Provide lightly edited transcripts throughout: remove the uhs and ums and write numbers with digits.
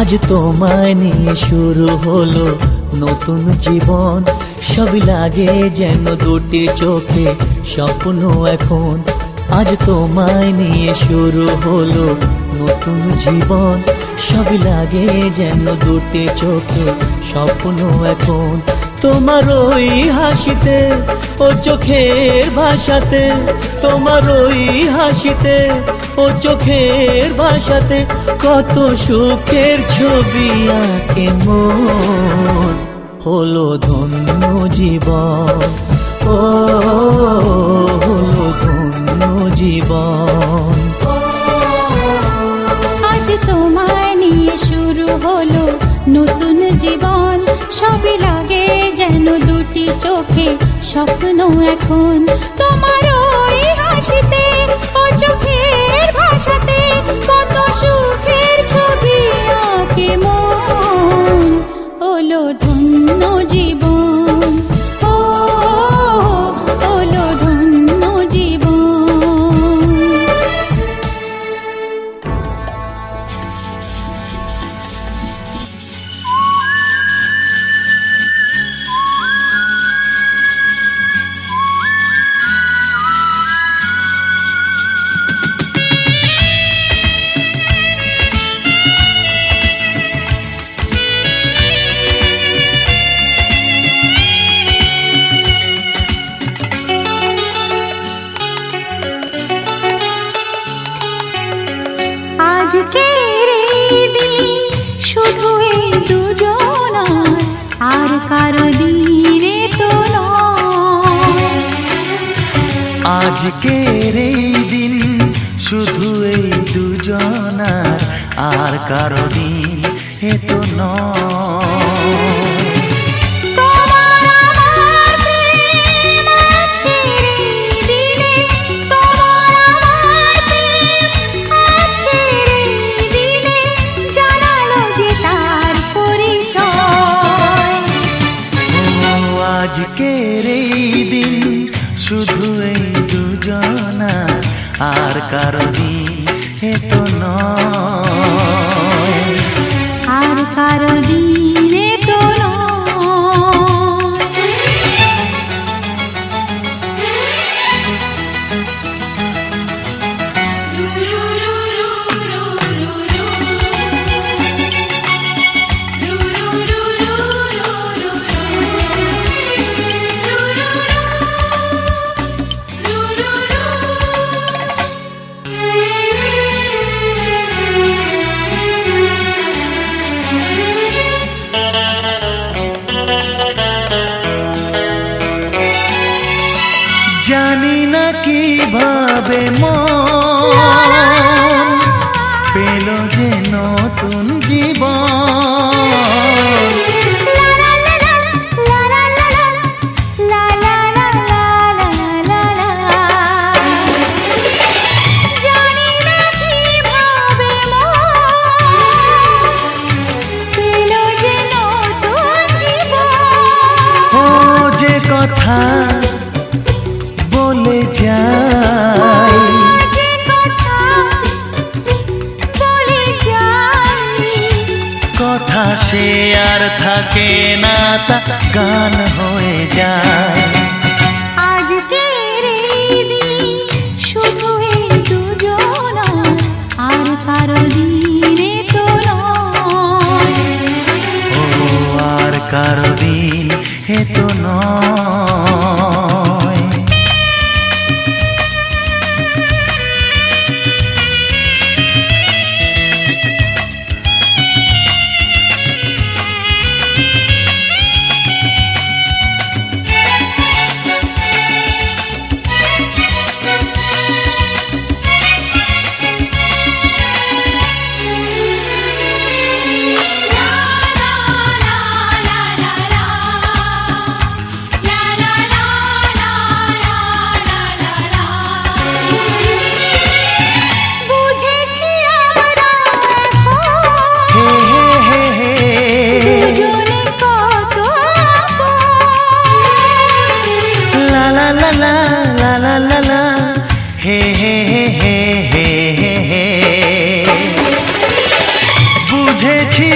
আজ তোমায় নিয়ে শুরু হলো নতুন জীবন, সবই লাগে যেন দুটি চোখে স্বপ্ন এখন। আজ তোমায় নিয়ে শুরু হলো নতুন জীবন, সবই লাগে যেন দুটি চোখে স্বপ্ন এখন। তোমার ওই হাসিতে ও চোখের ভাষাতে, তোমার ওই হাসিতে ও চোখের ভাষাতে কত সুখের ছবি আঁকে মন। হলো ধন্য জীবন, ও হলো ধন্য জীবন। আজ তোমায় নিয়ে শুরু হলো নতুন জীবন, সবই লাগে যেন দুটি চোখে স্বপ্ন এখন। তোমার ওই হাসিতে ও চোখের ভাষাতে কত সুখের ছবি আঁকে মন। হলো ধন্য জীবন, ও হলো ধন্য জীবন। আজকের এই দিন শুধু এই দুজনার, আর কারো দিনে তো নয়। আজকের এই দিন শুধু এই দুজনার, আর কারো দিন এ তো নয়। আজকের এই দিন শুধু এই দুজনার, আর কারো দিন এ তো নয়। আর কারো দিনে তো জানি না কিভাবে মন পেল যে নতুন জীবন। ও যে কথা বলে যাই, কথা সে আর থাকে না, তা গান হয়ে যায়। আজকের এই দিন শুধু এই দুজনার, আর কারো দিনে তো নয়। ও আর কারো দিন এ তো নয়। হে হে হে হে হে হে, বুঝেছি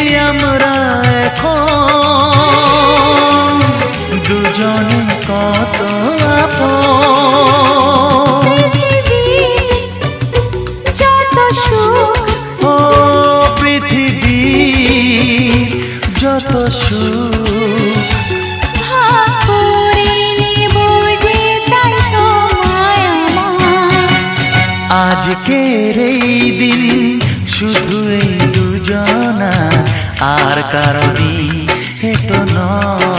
যত সুখ ভাগ করে নেব যে তাই তো মায়া আমার। আজকের এই দিন শুধু এই দুজনা আর কারো দিন এ তো নয়।